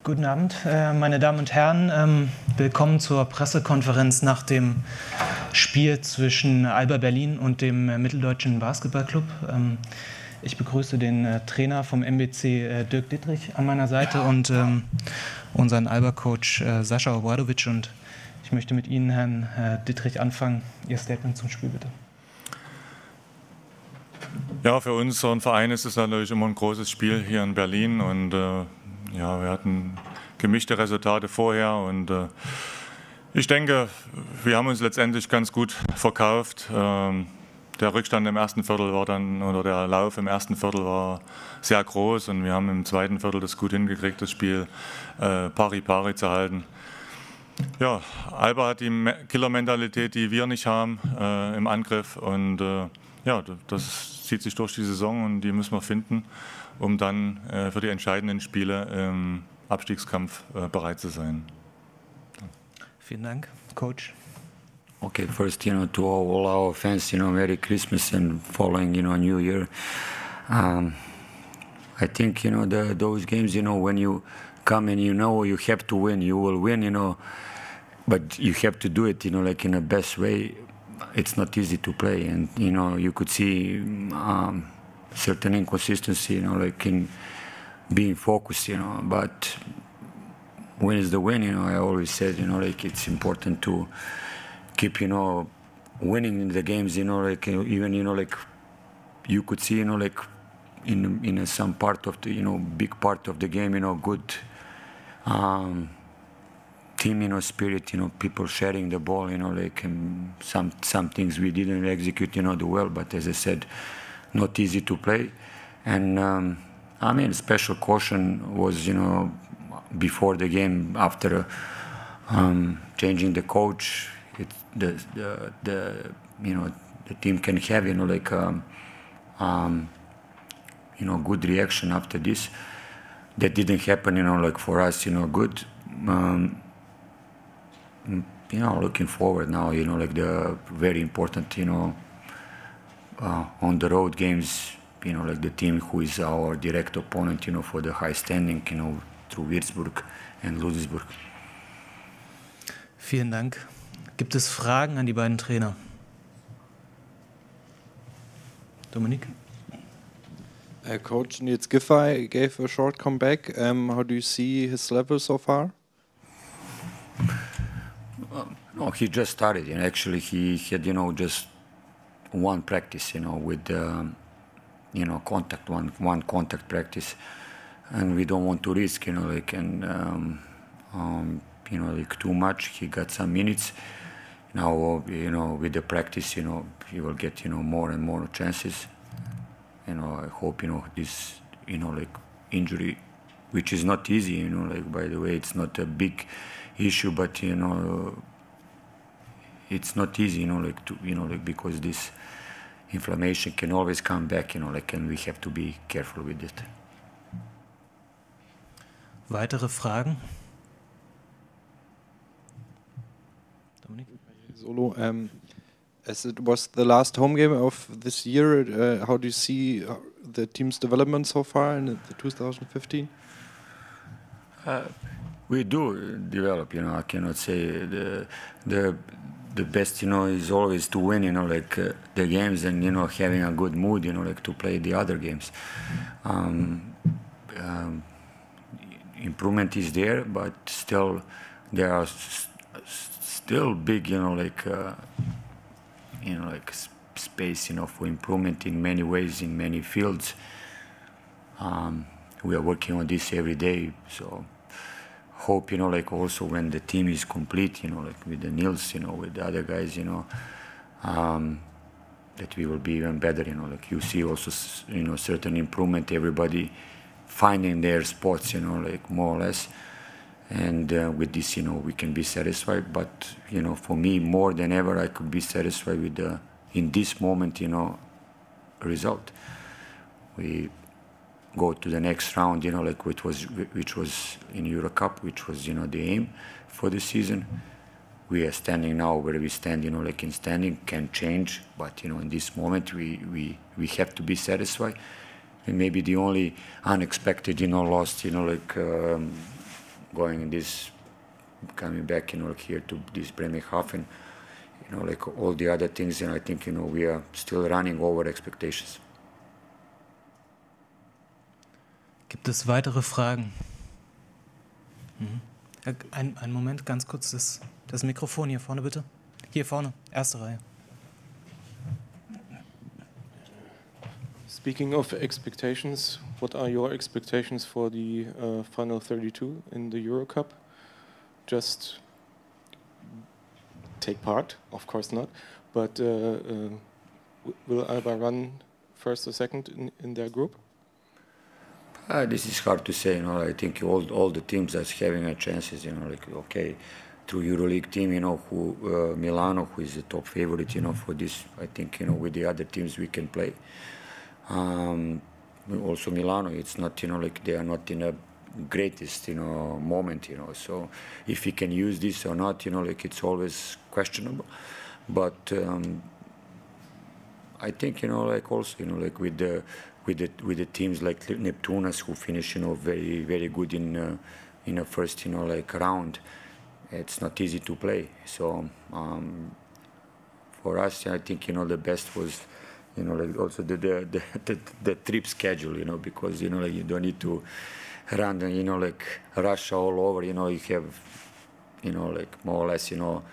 Guten Abend, meine Damen und Herren. Willkommen zur Pressekonferenz nach dem Spiel zwischen ALBA Berlin und dem Mitteldeutschen Basketballclub. Ich begrüße den Trainer vom MBC, Dirk Dittrich, an meiner Seite und unseren ALBA-Coach Sasa Obradovic. Und ich möchte mit Ihnen, Herrn Dittrich, anfangen. Ihr Statement zum Spiel, bitte. Ja, für unseren Verein ist es natürlich immer ein großes Spiel hier in Berlin und ja, wir hatten gemischte Resultate vorher und ich denke, wir haben uns letztendlich ganz gut verkauft. Der Rückstand im ersten Viertel war dann, oder der Lauf im ersten Viertel war sehr groß und wir haben im zweiten Viertel das gut hingekriegt, das Spiel pari-pari zu halten. Ja, ALBA hat die Killer-Mentalität, die wir nicht haben im Angriff und ja, das zieht sich durch die Saison und die müssen wir finden, um dann für die entscheidenden Spiele im Abstiegskampf bereit zu sein. Vielen Dank, Coach. Okay, first, to all our fans, Merry Christmas and following, New Year. I think, those games, when you come and you have to win, you will win, but you have to do it, like in the best way. It's not easy to play, and you could see certain inconsistency, like in being focused, but when it's the win, I always said, like it's important to keep, winning in the games, like even, like you could see, like in some part of the, big part of the game, good team, spirit, people sharing the ball, like some things we didn't execute, well, but as I said, not easy to play. And I mean, special caution was, before the game, after changing the coach, the team can have, like good reaction after this. That didn't happen, like for us, good. Looking forward now, like the very important, on the road games, like the team who is our direct opponent, for the high standing, through Würzburg and Ludwigsburg. Vielen Dank. Gibt es Fragen an die beiden Trainer? Dominik? Coach Nils Giffey gave a short comeback. How do you see his level so far? No, he just started, and actually he had, just one practice, with, contact, one contact practice, and we don't want to risk, like, and, like too much. He got some minutes. Now, with the practice, he will get, more and more chances. I hope, this, like like which is not easy, like, by the way, it's not a big issue, but, it's not easy, like, to, like, because this inflammation can always come back, like, and we have to be careful with it. Weitere Fragen? Dominik? Solo, as it was the last home game of this year, how do you see the team's development so far in the 2015? We do develop, I cannot say the best, is always to win, like the games and, having a good mood, like to play the other games. Improvement is there, but still there are still big, like, like space, for improvement in many ways, in many fields. We are working on this every day, so hope, like also when the team is complete, like with the Nils, with the other guys, that we will be even better, like you see also, certain improvement, everybody finding their spots, like more or less. And with this, we can be satisfied. But, for me, more than ever, I could be satisfied with the, in this moment, result. We go to the next round, like which was in Euro Cup, which was, the aim for the season. We are standing now where we stand, like in standing can change, but in this moment we have to be satisfied. And maybe the only unexpected, loss, like going in this, coming back, you know, like here to this Bremerhaven, you know, like all the other things, and I think, you know, we are still running over expectations. Gibt es weitere Fragen? Einen Moment, ganz kurz, das Mikrofon hier vorne bitte. Hier vorne, erste Reihe. Speaking of expectations, what are your expectations for the final 32 in the Euro Cup? Just take part, of course not, but will ALBA run first or second in their group? This is hard to say, you know. I think all the teams that's having a chances, you know, like, okay, through EuroLeague team, you know, who Milano, who is the top favorite, you know, for this. I think, you know, with the other teams we can play. Also Milano, it's not, you know, like they are not in a greatest, you know, moment, you know. So if we can use this or not, you know, like it's always questionable. But I think, you know, like also, you know, like with the teams like Neptunas who finish, you know, very, very good in a first, you know, like round, it's not easy to play. So for us, I think, you know, the best was, you know, like also the trip schedule, you know, because, you know, like you don't need to run, you know, like Russia all over, you know, you have, you know, like more or less, you know,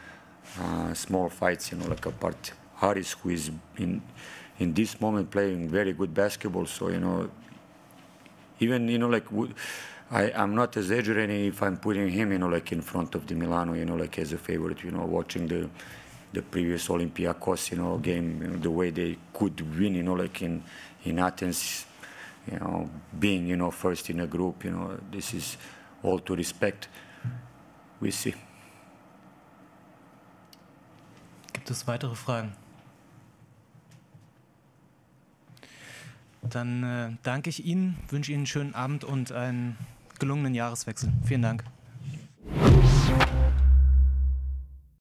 small fights, you know, like apart Haris, who is in this moment playing very good basketball. So, you know, even, you know, like I'm not exaggerating if I'm putting him, you know, like in front of the Milano, you know, like as a favorite, you know, watching the previous Olympiacos, you know, game, you know, the way they could win, you know, like in Athens, you know, being, you know, first in a group, you know, this is all to respect. We see. Gibt es weitere Fragen? Dann danke ich Ihnen, wünsche Ihnen einen schönen Abend und einen gelungenen Jahreswechsel. Vielen Dank.